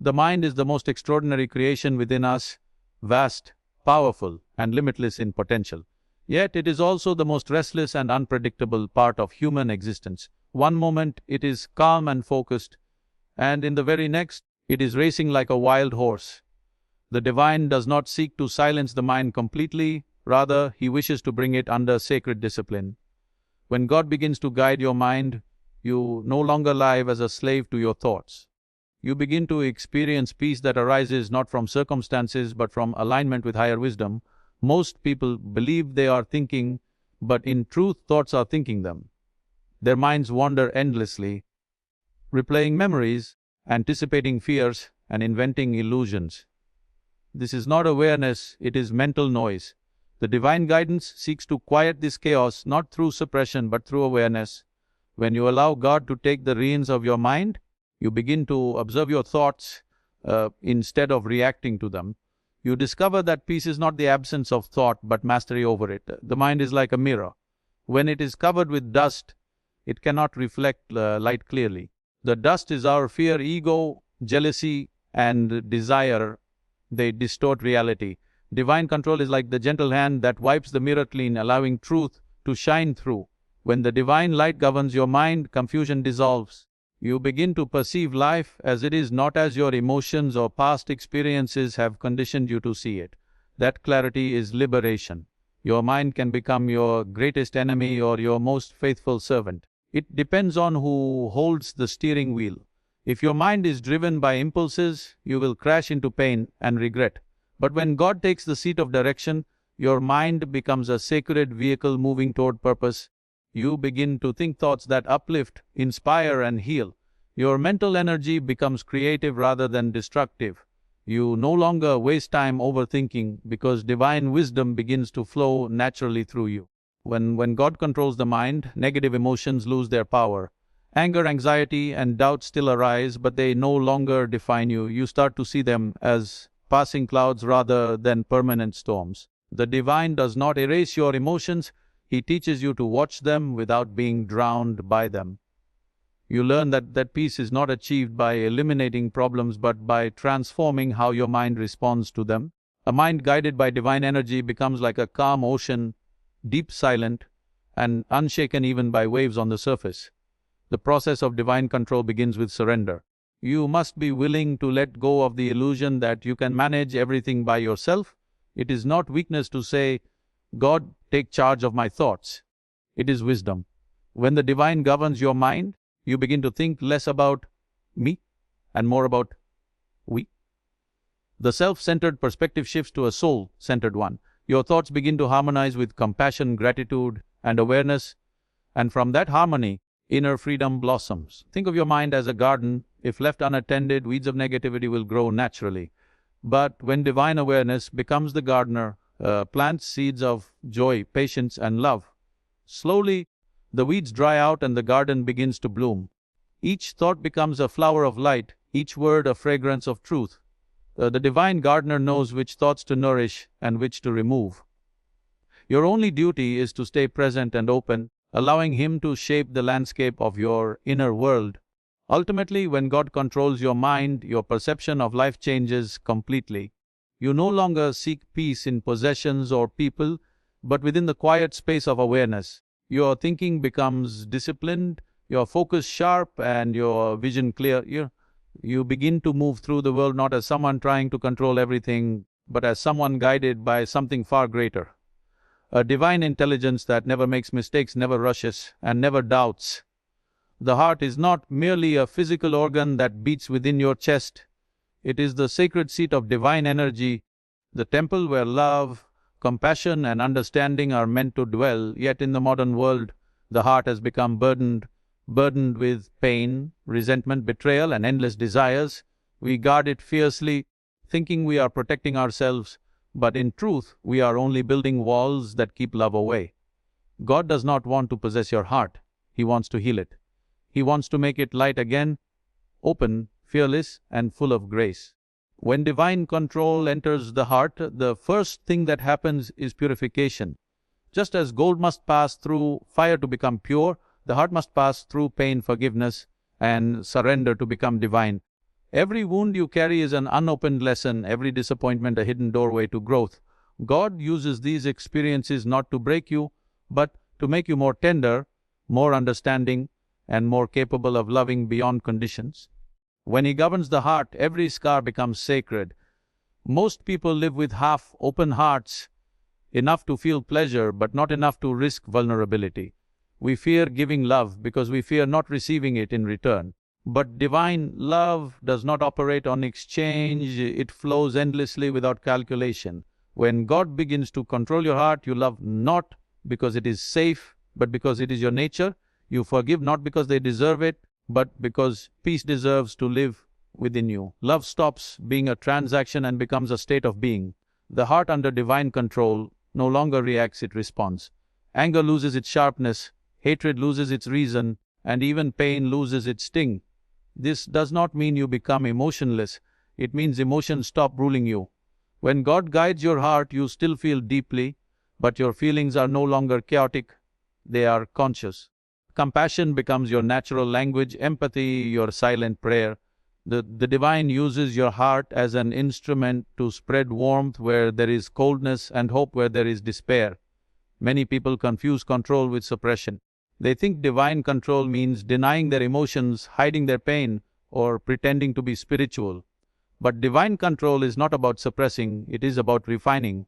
The mind is the most extraordinary creation within us, vast, powerful, and limitless in potential. Yet it is also the most restless and unpredictable part of human existence. One moment it is calm and focused, and in the very next it is racing like a wild horse. The divine does not seek to silence the mind completely, rather, he wishes to bring it under sacred discipline. When God begins to guide your mind, you no longer live as a slave to your thoughts. You begin to experience peace that arises not from circumstances but from alignment with higher wisdom. Most people believe they are thinking, but in truth, thoughts are thinking them. Their minds wander endlessly, replaying memories, anticipating fears, and inventing illusions. This is not awareness, it is mental noise. The divine guidance seeks to quiet this chaos not through suppression but through awareness. When you allow God to take the reins of your mind, you begin to observe your thoughts instead of reacting to them. You discover that peace is not the absence of thought but mastery over it. The mind is like a mirror. When it is covered with dust, it cannot reflect light clearly. The dust is our fear, ego, jealousy, and desire. They distort reality. Divine control is like the gentle hand that wipes the mirror clean, allowing truth to shine through. When the divine light governs your mind, confusion dissolves. You begin to perceive life as it is, not as your emotions or past experiences have conditioned you to see it. That clarity is liberation. Your mind can become your greatest enemy or your most faithful servant. It depends on who holds the steering wheel. If your mind is driven by impulses, you will crash into pain and regret. But when God takes the seat of direction, your mind becomes a sacred vehicle moving toward purpose. You begin to think thoughts that uplift, inspire, and heal. Your mental energy becomes creative rather than destructive. You no longer waste time overthinking because divine wisdom begins to flow naturally through you. When God controls the mind, negative emotions lose their power. Anger, anxiety, and doubt still arise, but they no longer define you. You start to see them as passing clouds rather than permanent storms. The divine does not erase your emotions. He teaches you to watch them without being drowned by them. You learn that peace is not achieved by eliminating problems but by transforming how your mind responds to them. A mind guided by divine energy becomes like a calm ocean, deep, silent, and unshaken even by waves on the surface. The process of divine control begins with surrender. You must be willing to let go of the illusion that you can manage everything by yourself. It is not weakness to say, God, take charge of my thoughts. It is wisdom. When the divine governs your mind, you begin to think less about me and more about we. The self-centered perspective shifts to a soul-centered one. Your thoughts begin to harmonize with compassion, gratitude, and awareness, and from that harmony, inner freedom blossoms. Think of your mind as a garden. If left unattended, weeds of negativity will grow naturally. But when divine awareness becomes the gardener, plants seeds of joy, patience, and love, slowly the weeds dry out and the garden begins to bloom. Each thought becomes a flower of light, each word a fragrance of truth. The divine gardener knows which thoughts to nourish and which to remove. Your only duty is to stay present and open, allowing Him to shape the landscape of your inner world. Ultimately, when God controls your mind, your perception of life changes completely. You no longer seek peace in possessions or people, but within the quiet space of awareness. Your thinking becomes disciplined, your focus sharp, and your vision clear. You begin to move through the world not as someone trying to control everything, but as someone guided by something far greater. A divine intelligence that never makes mistakes, never rushes, and never doubts. The heart is not merely a physical organ that beats within your chest. It is the sacred seat of divine energy, the temple where love, compassion, and understanding are meant to dwell. Yet in the modern world, the heart has become burdened with pain, resentment, betrayal, and endless desires. We guard it fiercely, thinking we are protecting ourselves, but in truth, we are only building walls that keep love away. God does not want to possess your heart. He wants to heal it. He wants to make it light again, open, fearless, and full of grace. When divine control enters the heart, the first thing that happens is purification. Just as gold must pass through fire to become pure, the heart must pass through pain, forgiveness, and surrender to become divine. Every wound you carry is an unopened lesson, every disappointment a hidden doorway to growth. God uses these experiences not to break you, but to make you more tender, more understanding, and more capable of loving beyond conditions. When He governs the heart, every scar becomes sacred. Most people live with half-open hearts, enough to feel pleasure, but not enough to risk vulnerability. We fear giving love because we fear not receiving it in return. But divine love does not operate on exchange, it flows endlessly without calculation. When God begins to control your heart, you love not because it is safe, but because it is your nature. You forgive not because they deserve it, but because peace deserves to live within you. Love stops being a transaction and becomes a state of being. The heart under divine control no longer reacts, it responds. Anger loses its sharpness, hatred loses its reason, and even pain loses its sting. This does not mean you become emotionless, it means emotions stop ruling you. When God guides your heart, you still feel deeply, but your feelings are no longer chaotic, they are conscious. Compassion becomes your natural language, empathy your silent prayer. The divine uses your heart as an instrument to spread warmth where there is coldness and hope where there is despair. Many people confuse control with suppression. They think divine control means denying their emotions, hiding their pain, or pretending to be spiritual. But divine control is not about suppressing, it is about refining.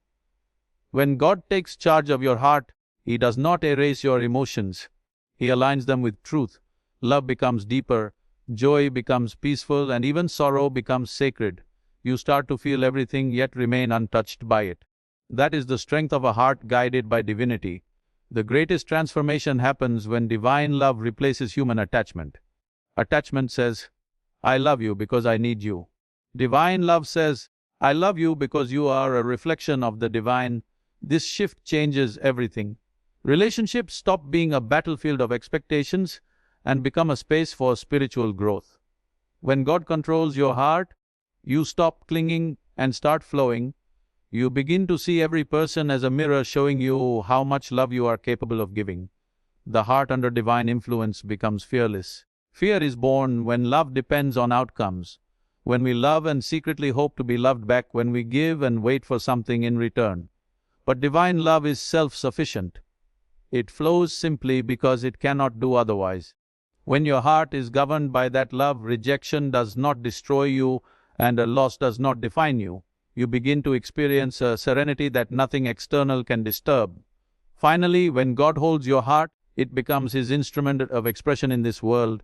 When God takes charge of your heart, He does not erase your emotions. He aligns them with truth. Love becomes deeper, joy becomes peaceful, and even sorrow becomes sacred. You start to feel everything yet remain untouched by it. That is the strength of a heart guided by divinity. The greatest transformation happens when divine love replaces human attachment. Attachment says, I love you because I need you. Divine love says, I love you because you are a reflection of the divine. This shift changes everything. Relationships stop being a battlefield of expectations and become a space for spiritual growth. When God controls your heart, you stop clinging and start flowing. You begin to see every person as a mirror showing you how much love you are capable of giving. The heart under divine influence becomes fearless. Fear is born when love depends on outcomes. When we love and secretly hope to be loved back, when we give and wait for something in return. But divine love is self-sufficient. It flows simply because it cannot do otherwise. When your heart is governed by that love, rejection does not destroy you and a loss does not define you. You begin to experience a serenity that nothing external can disturb. Finally, when God holds your heart, it becomes His instrument of expression in this world.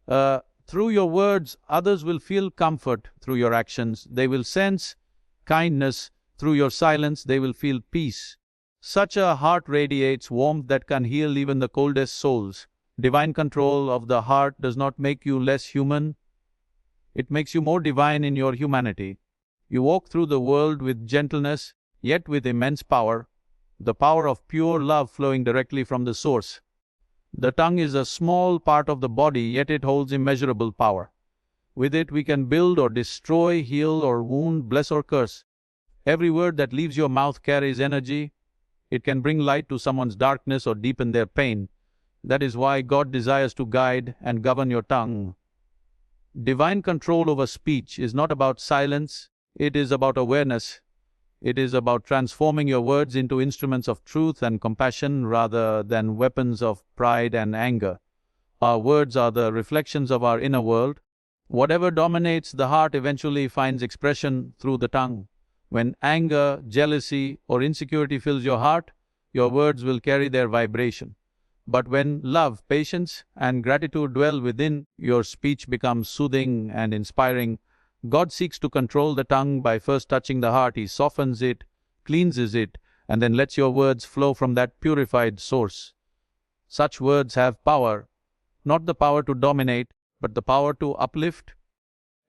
Through your words, others will feel comfort. Through your actions, they will sense kindness. Through your silence, they will feel peace. Such a heart radiates warmth that can heal even the coldest souls. Divine control of the heart does not make you less human. It makes you more divine in your humanity. You walk through the world with gentleness, yet with immense power, the power of pure love flowing directly from the source. The tongue is a small part of the body, yet it holds immeasurable power. With it we can build or destroy, heal or wound, bless or curse. Every word that leaves your mouth carries energy. It can bring light to someone's darkness or deepen their pain. That is why God desires to guide and govern your tongue. Divine control over speech is not about silence, it is about awareness. It is about transforming your words into instruments of truth and compassion rather than weapons of pride and anger. Our words are the reflections of our inner world. Whatever dominates the heart eventually finds expression through the tongue. When anger, jealousy, or insecurity fills your heart, your words will carry their vibration. But when love, patience, and gratitude dwell within, your speech becomes soothing and inspiring. God seeks to control the tongue by first touching the heart. He softens it, cleanses it, and then lets your words flow from that purified source. Such words have power, not the power to dominate, but the power to uplift.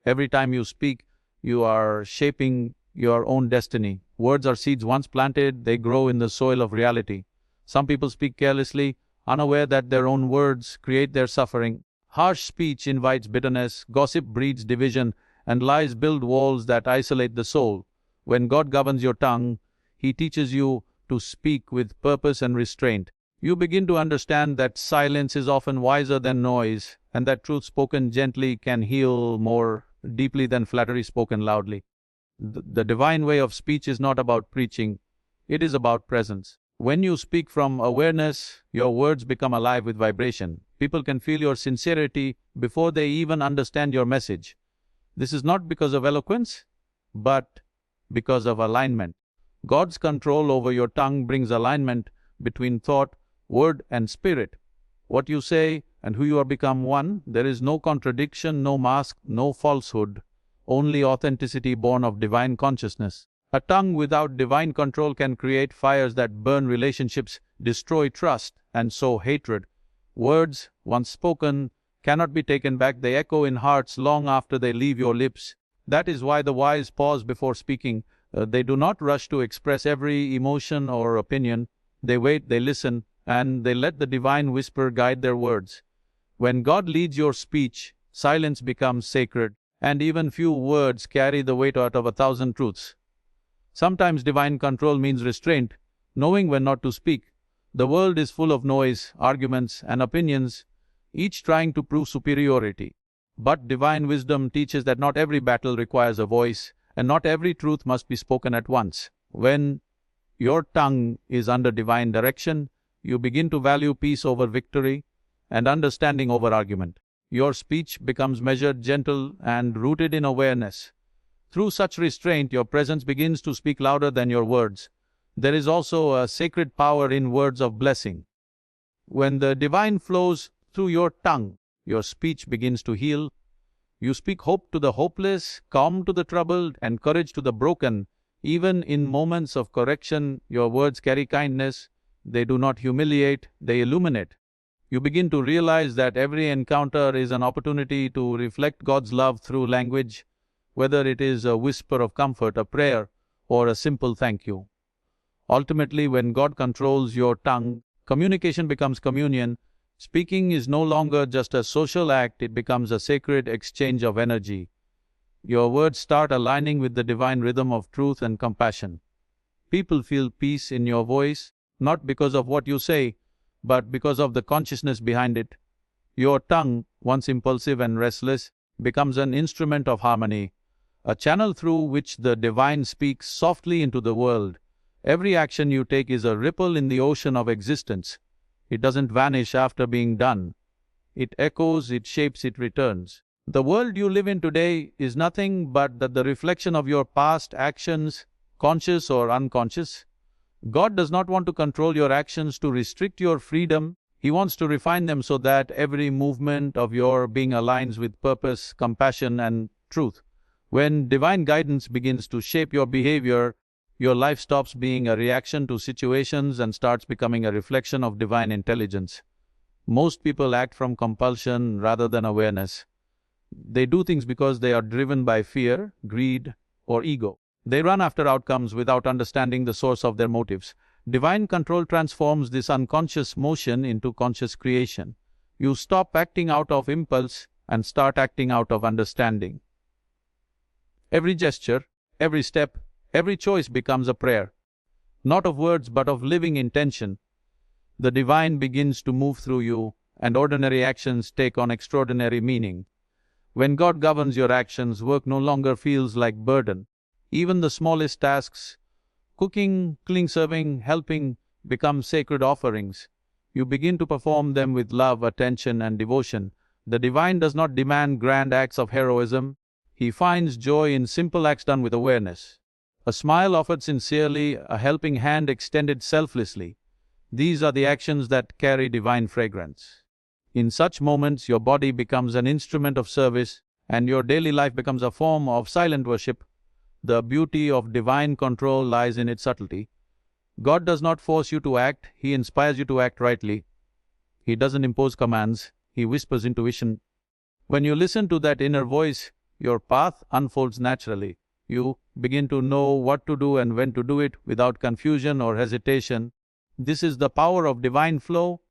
Every time you speak, you are shaping your own destiny. Words are seeds once planted, they grow in the soil of reality. Some people speak carelessly, unaware that their own words create their suffering. Harsh speech invites bitterness, gossip breeds division, and lies build walls that isolate the soul. When God governs your tongue, He teaches you to speak with purpose and restraint. You begin to understand that silence is often wiser than noise, and that truth spoken gently can heal more deeply than flattery spoken loudly. The divine way of speech is not about preaching, it is about presence. When you speak from awareness, your words become alive with vibration. People can feel your sincerity before they even understand your message. This is not because of eloquence, but because of alignment. God's control over your tongue brings alignment between thought, word, and spirit. What you say and who you are become one. There is no contradiction, no mask, no falsehood, only authenticity born of divine consciousness. A tongue without divine control can create fires that burn relationships, destroy trust, and sow hatred. Words, once spoken, cannot be taken back. They echo in hearts long after they leave your lips. That is why the wise pause before speaking. They do not rush to express every emotion or opinion. They wait, they listen, and they let the divine whisper guide their words. When God leads your speech, silence becomes sacred, and even few words carry the weight out of 1,000 truths. Sometimes divine control means restraint, knowing when not to speak. The world is full of noise, arguments, and opinions, each trying to prove superiority. But divine wisdom teaches that not every battle requires a voice, and not every truth must be spoken at once. When your tongue is under divine direction, you begin to value peace over victory and understanding over argument. Your speech becomes measured, gentle, and rooted in awareness. Through such restraint, your presence begins to speak louder than your words. There is also a sacred power in words of blessing. When the divine flows through your tongue, your speech begins to heal. You speak hope to the hopeless, calm to the troubled, and courage to the broken. Even in moments of correction, your words carry kindness. They do not humiliate, they illuminate. You begin to realize that every encounter is an opportunity to reflect God's love through language, whether it is a whisper of comfort, a prayer, or a simple thank you. Ultimately, when God controls your tongue, communication becomes communion. Speaking is no longer just a social act, it becomes a sacred exchange of energy. Your words start aligning with the divine rhythm of truth and compassion. People feel peace in your voice, not because of what you say, but because of the consciousness behind it. Your tongue, once impulsive and restless, becomes an instrument of harmony, a channel through which the divine speaks softly into the world. Every action you take is a ripple in the ocean of existence. It doesn't vanish after being done. It echoes, it shapes, it returns. The world you live in today is nothing but the reflection of your past actions, conscious or unconscious. God does not want to control your actions to restrict your freedom. He wants to refine them so that every movement of your being aligns with purpose, compassion, and truth. When divine guidance begins to shape your behavior, your life stops being a reaction to situations and starts becoming a reflection of divine intelligence. Most people act from compulsion rather than awareness. They do things because they are driven by fear, greed, or ego. They run after outcomes without understanding the source of their motives. Divine control transforms this unconscious motion into conscious creation. You stop acting out of impulse and start acting out of understanding. Every gesture, every step, every choice becomes a prayer, not of words but of living intention. The divine begins to move through you, and ordinary actions take on extraordinary meaning. When God governs your actions, work no longer feels like burden. Even the smallest tasks, cooking, cleaning, serving, helping, become sacred offerings. You begin to perform them with love, attention, and devotion. The divine does not demand grand acts of heroism. He finds joy in simple acts done with awareness. A smile offered sincerely, a helping hand extended selflessly. These are the actions that carry divine fragrance. In such moments, your body becomes an instrument of service, and your daily life becomes a form of silent worship. The beauty of divine control lies in its subtlety. God does not force you to act, He inspires you to act rightly. He doesn't impose commands, He whispers intuition. When you listen to that inner voice, your path unfolds naturally. You begin to know what to do and when to do it without confusion or hesitation. This is the power of divine flow.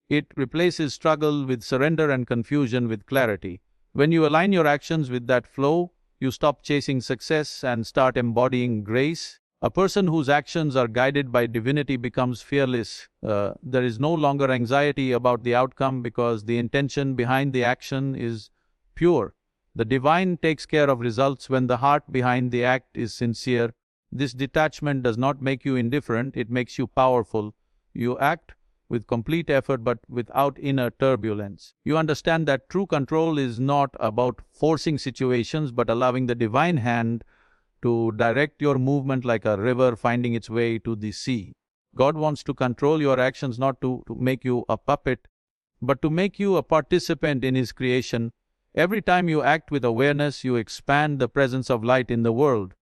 It replaces struggle with surrender and confusion with clarity. When you align your actions with that flow, you stop chasing success and start embodying grace. A person whose actions are guided by divinity becomes fearless. There is no longer anxiety about the outcome because the intention behind the action is pure. The divine takes care of results when the heart behind the act is sincere. This detachment does not make you indifferent, it makes you powerful. You act with complete effort but without inner turbulence. You understand that true control is not about forcing situations but allowing the divine hand to direct your movement like a river finding its way to the sea. God wants to control your actions not to make you a puppet, but to make you a participant in His creation. Every time you act with awareness, you expand the presence of light in the world.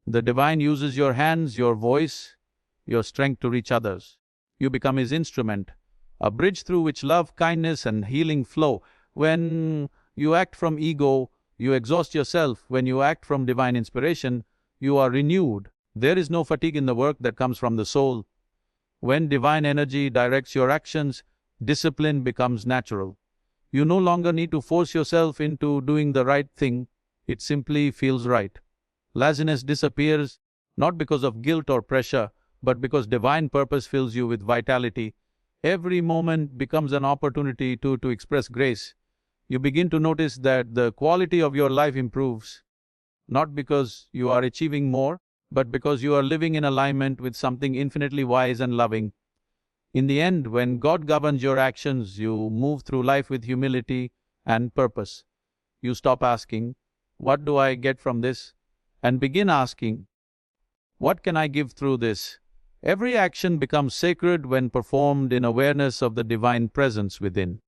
The divine uses your hands, your voice, your strength to reach others. You become His instrument, a bridge through which love, kindness, and healing flow. When you act from ego, you exhaust yourself. When you act from divine inspiration, you are renewed. There is no fatigue in the work that comes from the soul. When divine energy directs your actions, discipline becomes natural. You no longer need to force yourself into doing the right thing. It simply feels right. Laziness disappears, not because of guilt or pressure, but because divine purpose fills you with vitality. Every moment becomes an opportunity to express grace. You begin to notice that the quality of your life improves, not because you are achieving more, but because you are living in alignment with something infinitely wise and loving. In the end, when God governs your actions, you move through life with humility and purpose. You stop asking, "What do I get from this?" and begin asking, "What can I give through this?" Every action becomes sacred when performed in awareness of the divine presence within.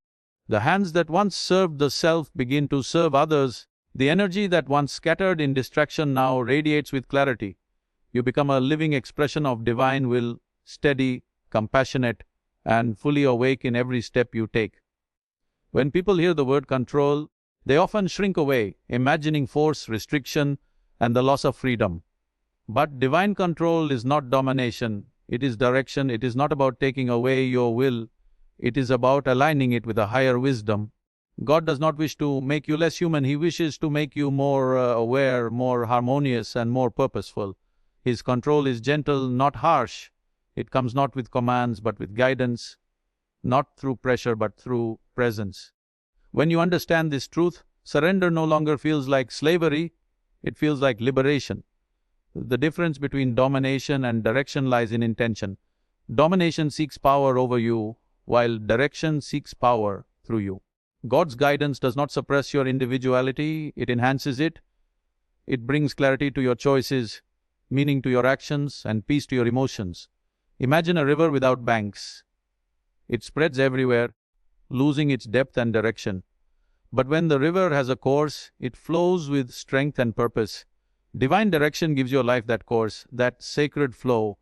The hands that once served the self begin to serve others. The energy that once scattered in distraction now radiates with clarity. You become a living expression of divine will, steady, compassionate, and fully awake in every step you take. When people hear the word control, they often shrink away, imagining force, restriction, and the loss of freedom. But divine control is not domination, it is direction. It is not about taking away your will, it is about aligning it with a higher wisdom. God does not wish to make you less human, He wishes to make you more aware, more harmonious, and more purposeful. His control is gentle, not harsh. It comes not with commands but with guidance, not through pressure but through presence. When you understand this truth, surrender no longer feels like slavery, it feels like liberation. The difference between domination and direction lies in intention. Domination seeks power over you, while direction seeks power through you. God's guidance does not suppress your individuality, it enhances it. It brings clarity to your choices, meaning to your actions, and peace to your emotions. Imagine a river without banks. It spreads everywhere, losing its depth and direction. But when the river has a course, it flows with strength and purpose. Divine direction gives your life that course, that sacred flow,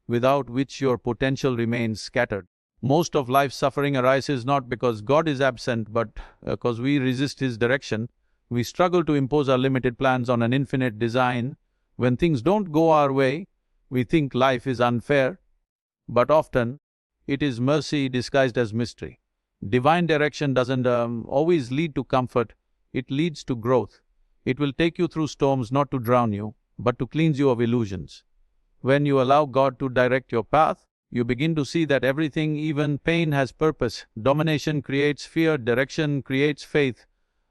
without which your potential remains scattered. Most of life's suffering arises not because God is absent, but because we resist His direction. We struggle to impose our limited plans on an infinite design. When things don't go our way, we think life is unfair, but often it is mercy disguised as mystery. Divine direction doesn't always lead to comfort, it leads to growth. It will take you through storms not to drown you, but to cleanse you of illusions. When you allow God to direct your path, you begin to see that everything, even pain, has purpose. Domination creates fear, direction creates faith.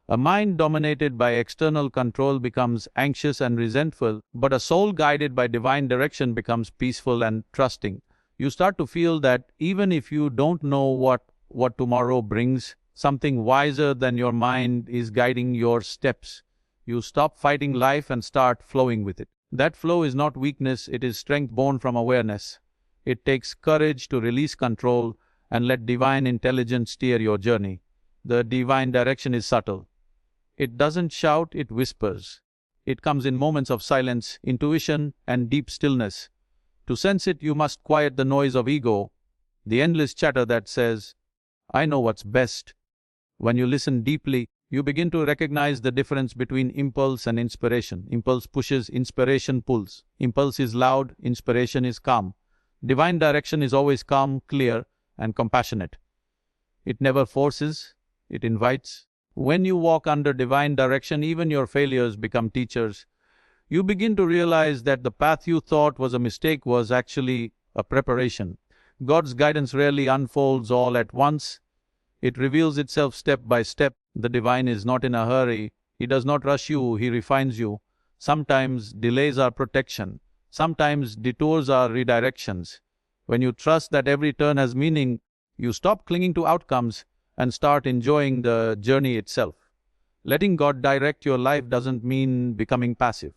A mind dominated by external control becomes anxious and resentful, but a soul guided by divine direction becomes peaceful and trusting. You start to feel that even if you don't know what tomorrow brings, something wiser than your mind is guiding your steps. You stop fighting life and start flowing with it. That flow is not weakness, it is strength born from awareness. It takes courage to release control and let divine intelligence steer your journey. The divine direction is subtle. It doesn't shout, it whispers. It comes in moments of silence, intuition, and deep stillness. To sense it, you must quiet the noise of ego, the endless chatter that says, "I know what's best." When you listen deeply, you begin to recognize the difference between impulse and inspiration. Impulse pushes, inspiration pulls. Impulse is loud, inspiration is calm. Divine direction is always calm, clear, and compassionate. It never forces, it invites. When you walk under divine direction, even your failures become teachers. You begin to realize that the path you thought was a mistake was actually a preparation. God's guidance rarely unfolds all at once. It reveals itself step by step. The divine is not in a hurry, He does not rush you, He refines you. Sometimes delays are protection. Sometimes detours are redirections. When you trust that every turn has meaning, you stop clinging to outcomes and start enjoying the journey itself. Letting God direct your life doesn't mean becoming passive.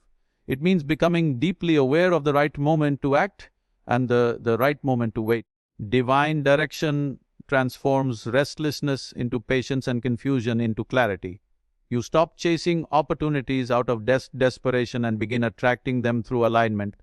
It means becoming deeply aware of the right moment to act and the right moment to wait. Divine direction transforms restlessness into patience and confusion into clarity. You stop chasing opportunities out of desperation and begin attracting them through alignment.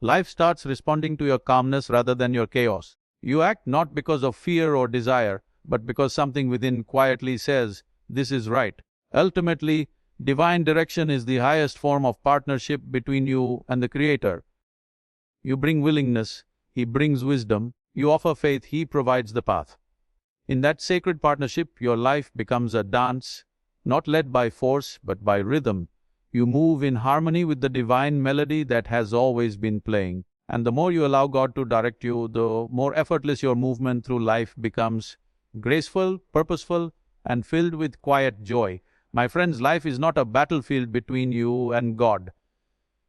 Life starts responding to your calmness rather than your chaos. You act not because of fear or desire, but because something within quietly says, "This is right." Ultimately, divine direction is the highest form of partnership between you and the Creator. You bring willingness, He brings wisdom. You offer faith, He provides the path. In that sacred partnership, your life becomes a dance, not led by force, but by rhythm. You move in harmony with the divine melody that has always been playing. And the more you allow God to direct you, the more effortless your movement through life becomes, graceful, purposeful, and filled with quiet joy. My friends, life is not a battlefield between you and God.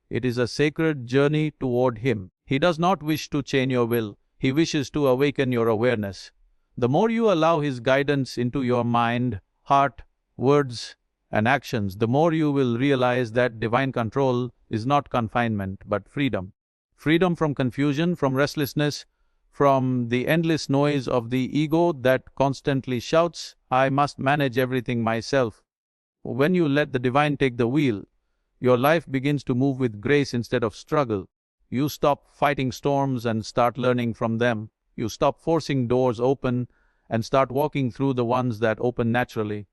It is a sacred journey toward Him. He does not wish to chain your will. He wishes to awaken your awareness. The more you allow His guidance into your mind, heart, words, and actions, the more you will realize that divine control is not confinement, but freedom. Freedom from confusion, from restlessness, from the endless noise of the ego that constantly shouts, "I must manage everything myself." When you let the divine take the wheel, your life begins to move with grace instead of struggle. You stop fighting storms and start learning from them. You stop forcing doors open and start walking through the ones that open naturally.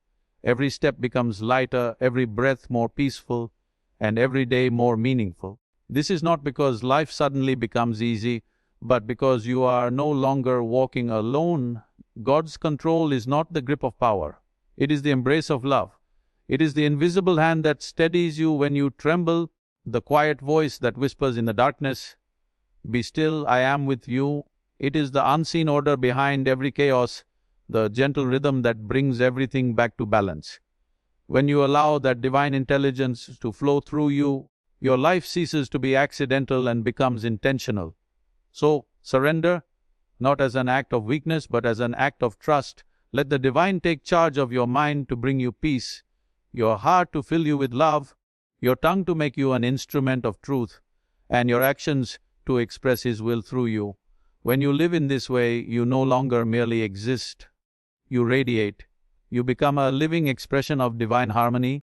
Every step becomes lighter, every breath more peaceful, and every day more meaningful. This is not because life suddenly becomes easy, but because you are no longer walking alone. God's control is not the grip of power. It is the embrace of love. It is the invisible hand that steadies you when you tremble, the quiet voice that whispers in the darkness, "Be still, I am with you." It is the unseen order behind every chaos, the gentle rhythm that brings everything back to balance. When you allow that divine intelligence to flow through you, your life ceases to be accidental and becomes intentional. So, surrender, not as an act of weakness, but as an act of trust. Let the divine take charge of your mind to bring you peace, your heart to fill you with love, your tongue to make you an instrument of truth, and your actions to express His will through you. When you live in this way, you no longer merely exist. You radiate. You become a living expression of divine harmony,